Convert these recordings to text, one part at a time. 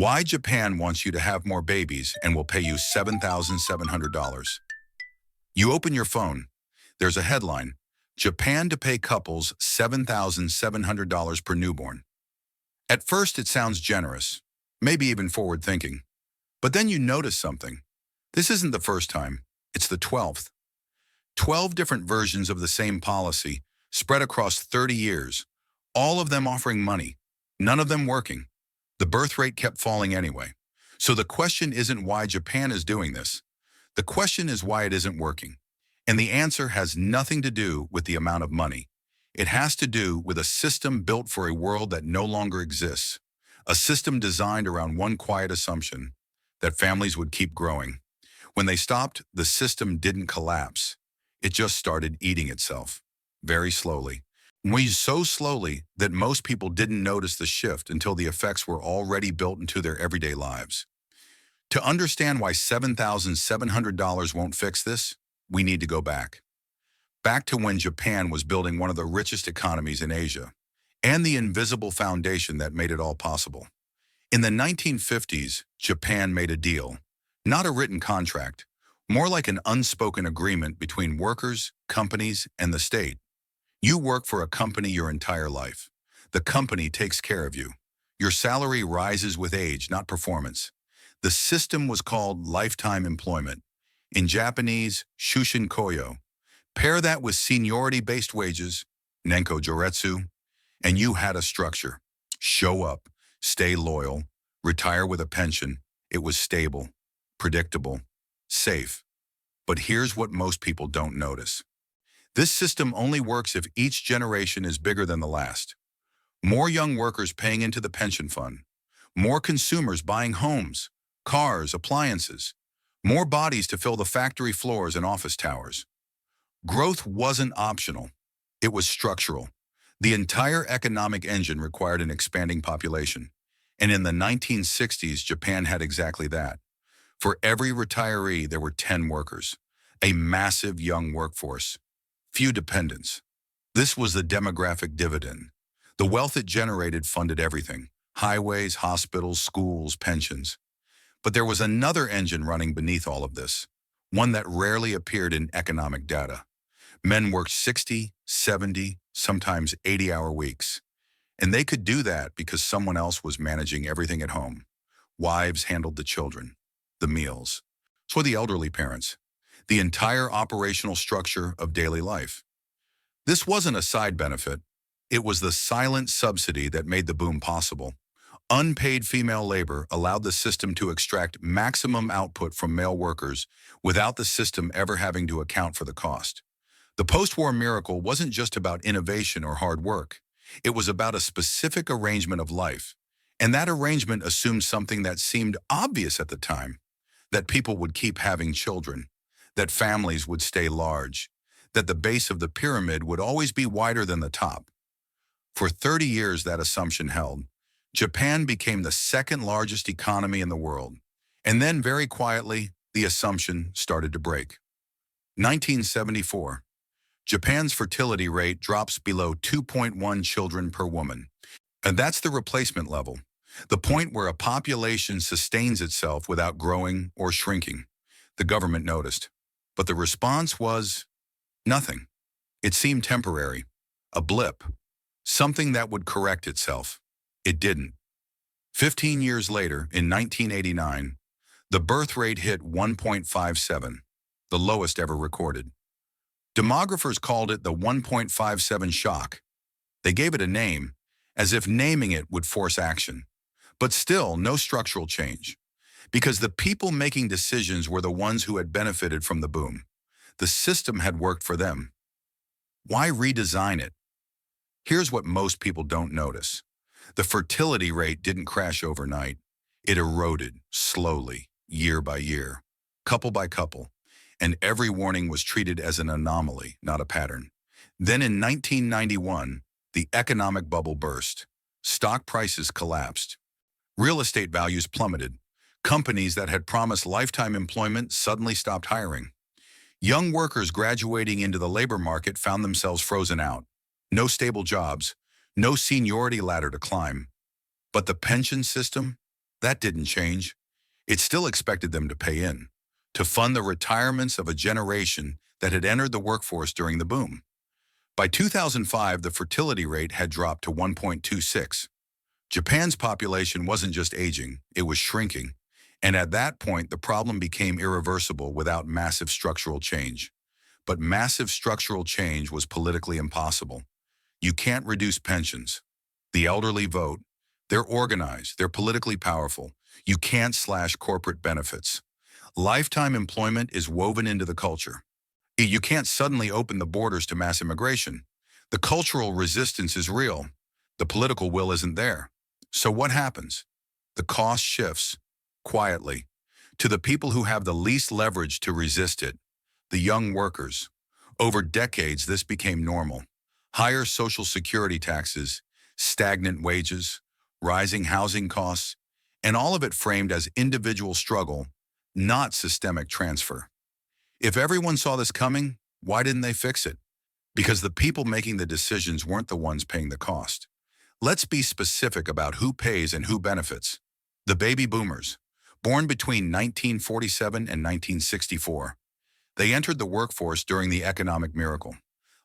Why Japan wants you to have more babies and will pay you $7,700. You open your phone. There's a headline: Japan to pay couples $7,700 per newborn. At first, it sounds generous, maybe even forward-thinking. But then you notice something. This isn't the first time. It's the 12th. 12 different versions of the same policy, spread across 30 years, all of them offering money, none of them working. The birth rate kept falling anyway. So the question isn't why Japan is doing this. The question is why it isn't working. And the answer has nothing to do with the amount of money. It has to do with a system built for a world that no longer exists. A system designed around one quiet assumption: that families would keep growing. When they stopped, the system didn't collapse. It just started eating itself, very slowly. So slowly that most people didn't notice the shift until the effects were already built into their everyday lives. To understand why $7,700 won't fix this, we need to go back. Back to when Japan was building one of the richest economies in Asia, and the invisible foundation that made it all possible. In the 1950s, Japan made a deal, not a written contract, more like an unspoken agreement between workers, companies, and the state. You work for a company your entire life. The company takes care of you. Your salary rises with age, not performance. The system was called lifetime employment. In Japanese, shushin koyo. Pair that with seniority-based wages, nenko joretsu, and you had a structure. Show up, stay loyal, retire with a pension. It was stable, predictable, safe. But here's what most people don't notice. This system only works if each generation is bigger than the last. More young workers paying into the pension fund. More consumers buying homes, cars, appliances. More bodies to fill the factory floors and office towers. Growth wasn't optional. It was structural. The entire economic engine required an expanding population. And in the 1960s, Japan had exactly that. For every retiree, there were 10 workers. A massive young workforce. Few dependents. This was the demographic dividend. The wealth it generated funded everything: highways, hospitals, schools, pensions. But there was another engine running beneath all of this, one that rarely appeared in economic data. Men worked 60, 70, sometimes 80-hour weeks. And they could do that because someone else was managing everything at home. Wives handled the children, the meals. For the elderly parents, the entire operational structure of daily life. This wasn't a side benefit. It was the silent subsidy that made the boom possible. Unpaid female labor allowed the system to extract maximum output from male workers without the system ever having to account for the cost. The post-war miracle wasn't just about innovation or hard work. It was about a specific arrangement of life. And that arrangement assumed something that seemed obvious at the time: that people would keep having children, that families would stay large, that the base of the pyramid would always be wider than the top. For 30 years, that assumption held. Japan became the second largest economy in the world. And then, very quietly, the assumption started to break. 1974. Japan's fertility rate drops below 2.1 children per woman. And that's the replacement level, the point where a population sustains itself without growing or shrinking. The government noticed. But the response was nothing. It seemed temporary, a blip, something that would correct itself. It didn't. 15 years later, in 1989, the birth rate hit 1.57, the lowest ever recorded. Demographers called it the 1.57 shock. They gave it a name, as if naming it would force action. But still, no structural change. Because the people making decisions were the ones who had benefited from the boom. The system had worked for them. Why redesign it? Here's what most people don't notice. The fertility rate didn't crash overnight. It eroded slowly, year by year, couple by couple, and every warning was treated as an anomaly, not a pattern. Then in 1991, the economic bubble burst. Stock prices collapsed. Real estate values plummeted. Companies that had promised lifetime employment suddenly stopped hiring. Young workers graduating into the labor market found themselves frozen out. No stable jobs, no seniority ladder to climb. But the pension system, That didn't change. It still expected them to pay in, to fund the retirements of a generation that had entered the workforce during the boom. By 2005, the fertility rate had dropped to 1.26. Japan's population wasn't just aging, it was shrinking. And at that point, the problem became irreversible without massive structural change. But massive structural change was politically impossible. You can't reduce pensions. The elderly vote. They're organized. They're politically powerful. You can't slash corporate benefits. Lifetime employment is woven into the culture. You can't suddenly open the borders to mass immigration. The cultural resistance is real. The political will isn't there. So what happens? The cost shifts, quietly, to the people who have the least leverage to resist it, the young workers. Over decades, this became normal. Higher social security taxes, stagnant wages, rising housing costs, and all of it framed as individual struggle, not systemic transfer. If everyone saw this coming, why didn't they fix it? Because the people making the decisions weren't the ones paying the cost. Let's be specific about who pays and who benefits. The baby boomers, born between 1947 and 1964. They entered the workforce during the economic miracle.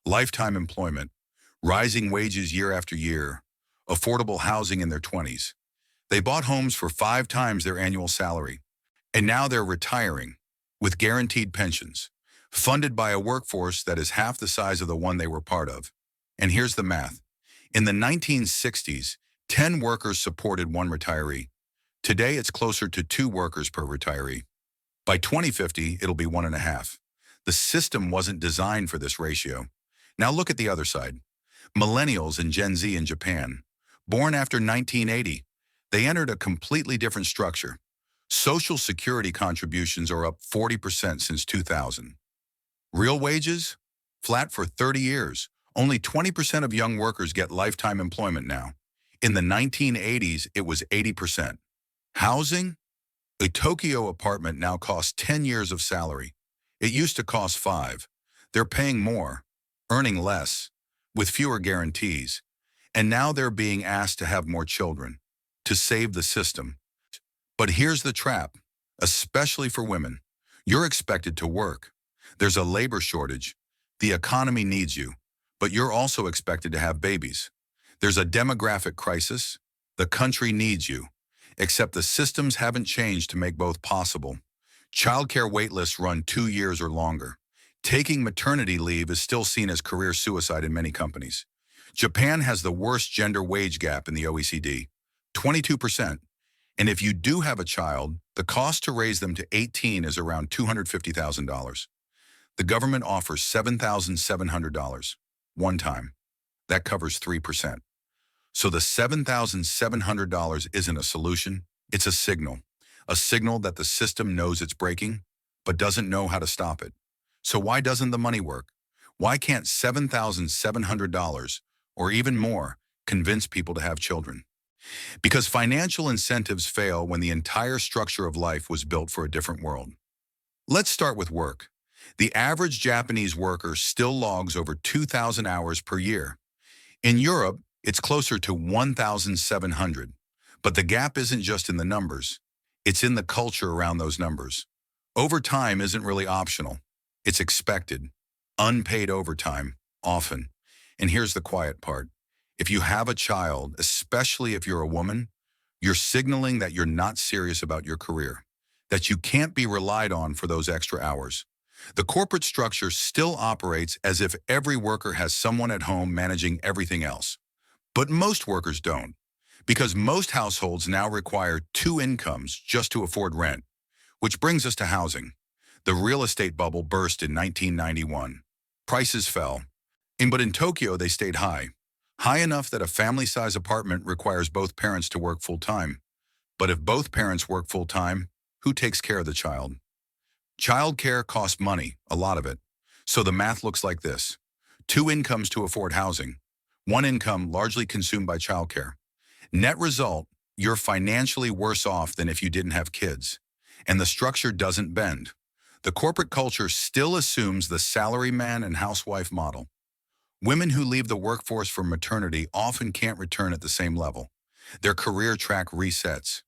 Lifetime employment, rising wages year after year, affordable housing in their 20s. They bought homes for 5 times their annual salary. And now they're retiring with guaranteed pensions, funded by a workforce that is half the size of the one they were part of. And here's the math. In the 1960s, 10 workers supported 1 retiree. Today, it's closer to 2 workers per retiree. By 2050, it'll be 1.5. The system wasn't designed for this ratio. Now look at the other side. Millennials and Gen Z in Japan, born after 1980, they entered a completely different structure. Social security contributions are up 40% since 2000. Real wages? Flat for 30 years. Only 20% of young workers get lifetime employment now. In the 1980s, it was 80%. Housing? A Tokyo apartment now costs 10 years of salary. It used to cost 5. They're paying more, earning less, with fewer guarantees. And now they're being asked to have more children, to save the system. But here's the trap, especially for women. You're expected to work. There's a labor shortage. The economy needs you, but you're also expected to have babies. There's a demographic crisis. The country needs you, except the systems haven't changed to make both possible. Childcare waitlists run 2 years or longer. Taking maternity leave is still seen as career suicide in many companies. Japan has the worst gender wage gap in the OECD, 22%. And if you do have a child, the cost to raise them to 18 is around $250,000. The government offers $7,700, one time. That covers 3%. So the $7,700 isn't a solution, it's a signal that the system knows it's breaking, but doesn't know how to stop it. So why doesn't the money work? Why can't $7,700, or even more, convince people to have children? Because financial incentives fail when the entire structure of life was built for a different world. Let's start with work. The average Japanese worker still logs over 2,000 hours per year. In Europe, it's closer to 1,700. But the gap isn't just in the numbers. It's in the culture around those numbers. Overtime isn't really optional. It's expected. Unpaid overtime, often. And here's the quiet part. If you have a child, especially if you're a woman, you're signaling that you're not serious about your career, that you can't be relied on for those extra hours. The corporate structure still operates as if every worker has someone at home managing everything else. But most workers don't, because most households now require 2 incomes just to afford rent. Which brings us to housing. The real estate bubble burst in 1991. Prices fell, but in Tokyo they stayed high. High enough that a family-size apartment requires both parents to work full-time. But if both parents work full-time, who takes care of the child? Childcare costs money, a lot of it. So the math looks like this. 2 incomes to afford housing. 1 income largely consumed by childcare. Net result, you're financially worse off than if you didn't have kids. And the structure doesn't bend. The corporate culture still assumes the salaryman and housewife model. Women who leave the workforce for maternity often can't return at the same level. Their career track resets.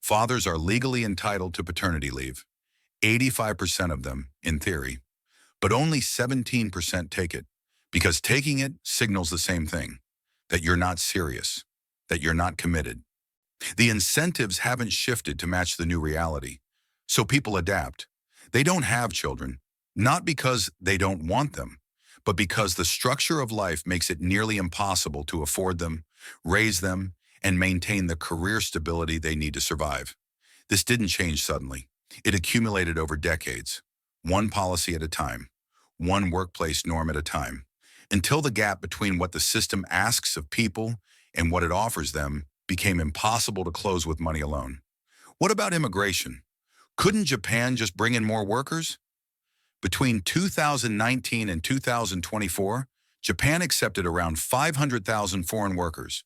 Fathers are legally entitled to paternity leave, 85% of them, in theory, but only 17% take it, because taking it signals the same thing, that you're not serious, that you're not committed. The incentives haven't shifted to match the new reality, so people adapt. They don't have children, not because they don't want them, but because the structure of life makes it nearly impossible to afford them, raise them, and maintain the career stability they need to survive. This didn't change suddenly. It accumulated over decades, one policy at a time, one workplace norm at a time, until the gap between what the system asks of people and what it offers them became impossible to close with money alone. What about immigration? Couldn't Japan just bring in more workers? Between 2019 and 2024, Japan accepted around 500,000 foreign workers.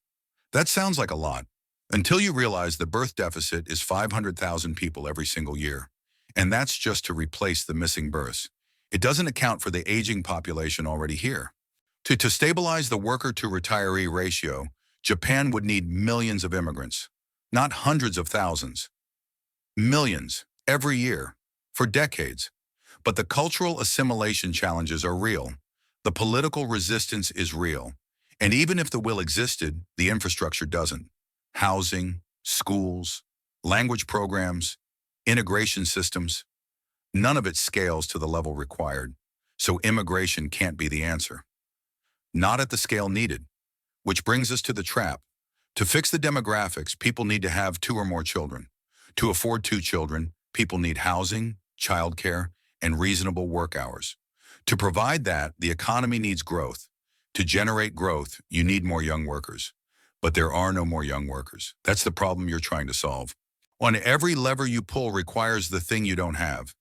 That sounds like a lot, until you realize the birth deficit is 500,000 people every single year. And that's just to replace the missing births. It doesn't account for the aging population already here. To stabilize the worker-to-retiree ratio, Japan would need millions of immigrants, not hundreds of thousands. Millions, every year, for decades. But the cultural assimilation challenges are real. The political resistance is real. And even if the will existed, the infrastructure doesn't. Housing, schools, language programs, integration systems, none of it scales to the level required. So immigration can't be the answer. Not at the scale needed. Which brings us to the trap. To fix the demographics, people need to have 2 or more children. To afford 2 children, people need housing, childcare, and reasonable work hours. To provide that, the economy needs growth. To generate growth, you need more young workers. But there are no more young workers. That's the problem you're trying to solve. On every lever you pull requires the thing you don't have.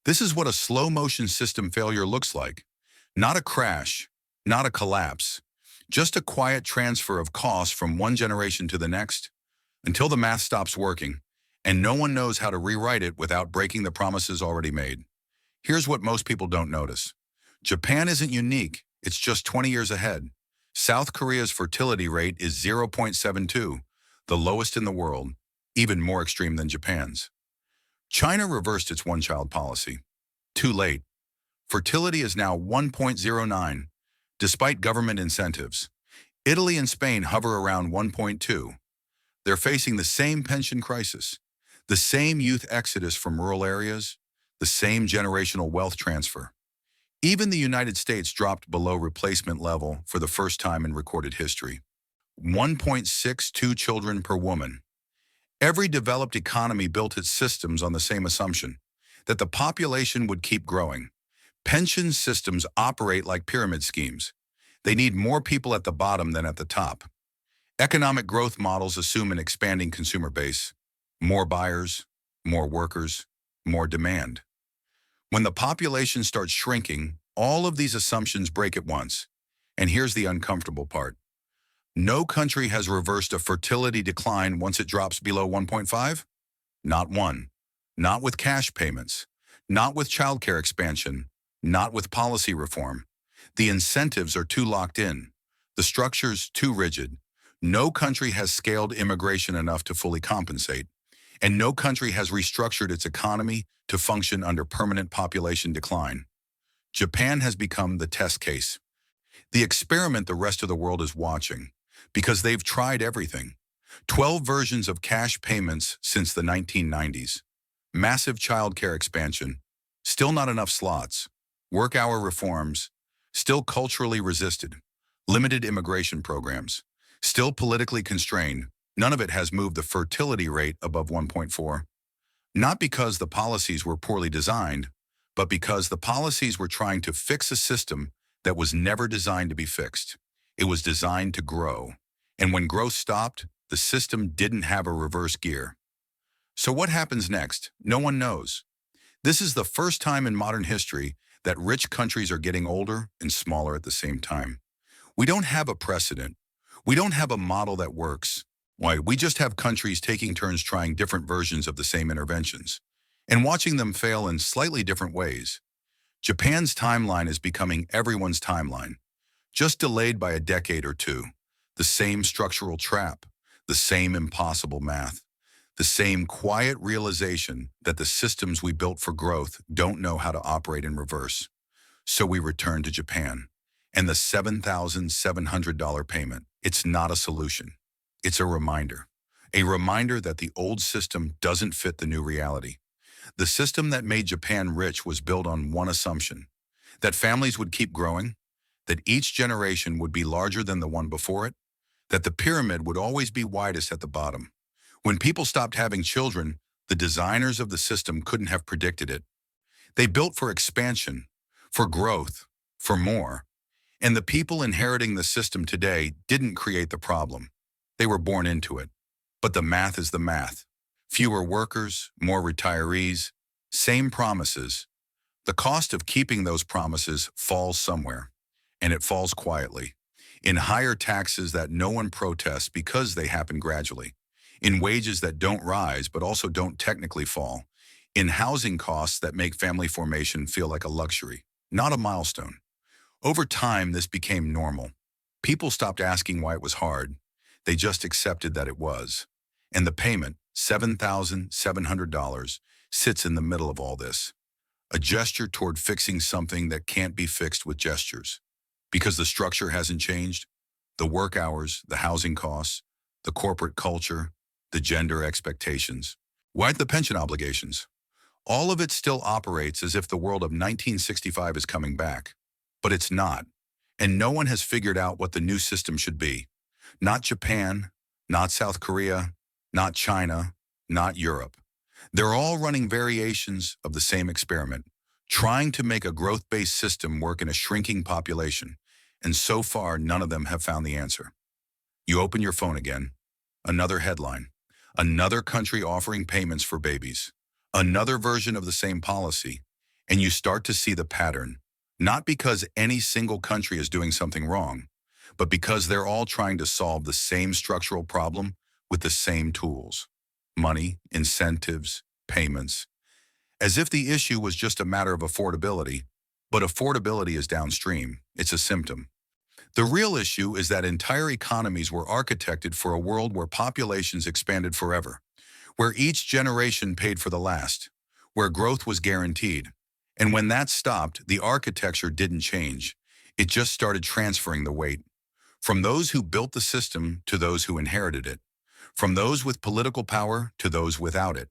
This is what a slow-motion system failure looks like. Not a crash, not a collapse, just a quiet transfer of costs from one generation to the next, until the math stops working, and no one knows how to rewrite it without breaking the promises already made. Here's what most people don't notice. Japan isn't unique, it's just 20 years ahead. South Korea's fertility rate is 0.72, the lowest in the world, even more extreme than Japan's. China reversed its one-child policy. Too late. Fertility is now 1.09, despite government incentives. Italy and Spain hover around 1.2. They're facing the same pension crisis, the same youth exodus from rural areas, the same generational wealth transfer. Even the United States dropped below replacement level for the first time in recorded history. 1.62 children per woman. Every developed economy built its systems on the same assumption, that the population would keep growing. Pension systems operate like pyramid schemes. They need more people at the bottom than at the top. Economic growth models assume an expanding consumer base, more buyers, more workers, more demand. When the population starts shrinking, all of these assumptions break at once. And here's the uncomfortable part. No country has reversed a fertility decline once it drops below 1.5. Not one. Not with cash payments. Not with childcare expansion. Not with policy reform. The incentives are too locked in. The structure's too rigid. No country has scaled immigration enough to fully compensate. And no country has restructured its economy to function under permanent population decline. Japan has become the test case. The experiment the rest of the world is watching, because they've tried everything. 12 versions of cash payments since the 1990s. Massive childcare expansion. Still not enough slots. Work hour reforms. Still culturally resisted. Limited immigration programs. Still politically constrained. None of it has moved the fertility rate above 1.4. Not because the policies were poorly designed, but because the policies were trying to fix a system that was never designed to be fixed. It was designed to grow. And when growth stopped, the system didn't have a reverse gear. So what happens next? No one knows. This is the first time in modern history that rich countries are getting older and smaller at the same time. We don't have a precedent. We don't have a model that works. Why, we just have countries taking turns trying different versions of the same interventions and watching them fail in slightly different ways. Japan's timeline is becoming everyone's timeline, just delayed by a decade or two. The same structural trap, the same impossible math, The same quiet realization that the systems we built for growth don't know how to operate in reverse. So we returned to Japan. And the $7,700 payment, it's not a solution. It's a reminder. A reminder that the old system doesn't fit the new reality. The system that made Japan rich was built on one assumption, that families would keep growing, that each generation would be larger than the one before it, that the pyramid would always be widest at the bottom. When people stopped having children, the designers of the system couldn't have predicted it. They built for expansion, for growth, for more. And the people inheriting the system today didn't create the problem. They were born into it. But the math is the math. Fewer workers, more retirees, same promises. The cost of keeping those promises falls somewhere, and it falls quietly. In higher taxes that no one protests because they happen gradually. In wages that don't rise but also don't technically fall. In housing costs that make family formation feel like a luxury, not a milestone. Over time, this became normal. People stopped asking why it was hard. They just accepted that it was. And the payment, $7,700, sits in the middle of all this. A gesture toward fixing something that can't be fixed with gestures. Because the structure hasn't changed, the work hours, the housing costs, the corporate culture, the gender expectations. Why the pension obligations? All of it still operates as if the world of 1965 is coming back. But it's not. And no one has figured out what the new system should be. Not Japan, not South Korea, not China, not Europe. They're all running variations of the same experiment, trying to make a growth-based system work in a shrinking population. And so far, none of them have found the answer. You open your phone again. Another headline. Another country offering payments for babies. Another version of the same policy. And you start to see the pattern. Not because any single country is doing something wrong, but because they're all trying to solve the same structural problem with the same tools. Money, incentives, payments. As if the issue was just a matter of affordability, but affordability is downstream. It's a symptom. The real issue is that entire economies were architected for a world where populations expanded forever, where each generation paid for the last, where growth was guaranteed. And when that stopped, the architecture didn't change. It just started transferring the weight. From those who built the system to those who inherited it. From those with political power to those without it.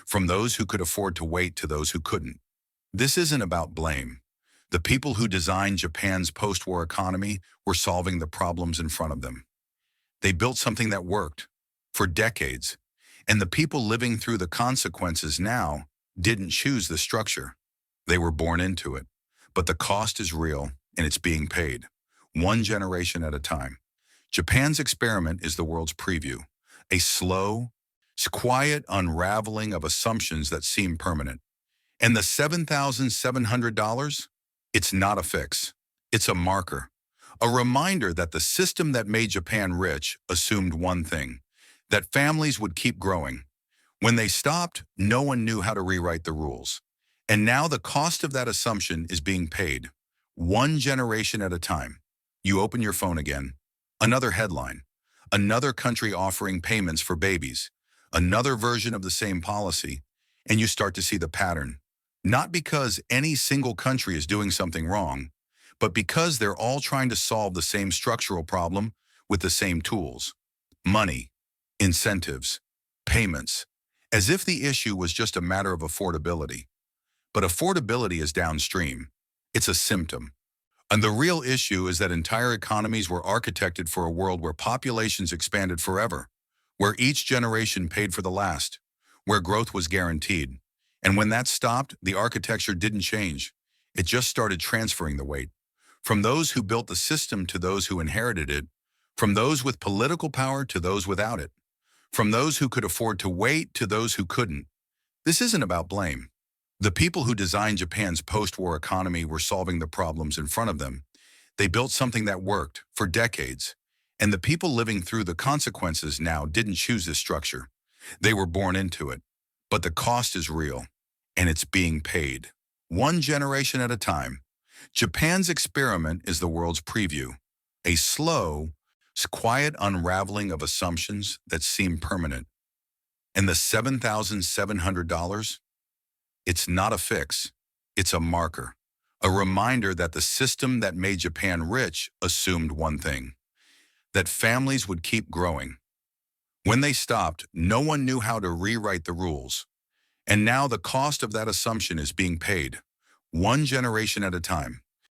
From those who could afford to wait to those who couldn't. This isn't about blame. The people who designed Japan's post-war economy were solving the problems in front of them. They built something that worked for decades. And the people living through the consequences now didn't choose the structure. They were born into it. But the cost is real, and it's being paid. One generation at a time. Japan's experiment is the world's preview. A slow, quiet unraveling of assumptions that seem permanent. And the $7,700? It's not a fix. It's a marker. A reminder that the system that made Japan rich assumed one thing, that families would keep growing. When they stopped, no one knew how to rewrite the rules. And now the cost of that assumption is being paid, one generation at a time. You open your phone again. Another headline. Another country offering payments for babies. Another version of the same policy. And you start to see the pattern. Not because any single country is doing something wrong, but because they're all trying to solve the same structural problem with the same tools. Money, incentives, payments. As if the issue was just a matter of affordability. But affordability is downstream. It's a symptom. And the real issue is that entire economies were architected for a world where populations expanded forever, where each generation paid for the last, where growth was guaranteed. And when that stopped, the architecture didn't change. It just started transferring the weight. From those who built the system to those who inherited it, from those with political power to those without it, from those who could afford to wait to those who couldn't. This isn't about blame. The people who designed Japan's post-war economy were solving the problems in front of them. They built something that worked for decades. And the people living through the consequences now didn't choose this structure. They were born into it. But the cost is real, and it's being paid. One generation at a time. Japan's experiment is the world's preview. A slow, quiet unraveling of assumptions that seem permanent. And the $7,700? It's not a fix. It's a marker. A reminder that the system that made Japan rich assumed one thing, that families would keep growing. When they stopped, no one knew how to rewrite the rules. And now the cost of that assumption is being paid, one generation at a time.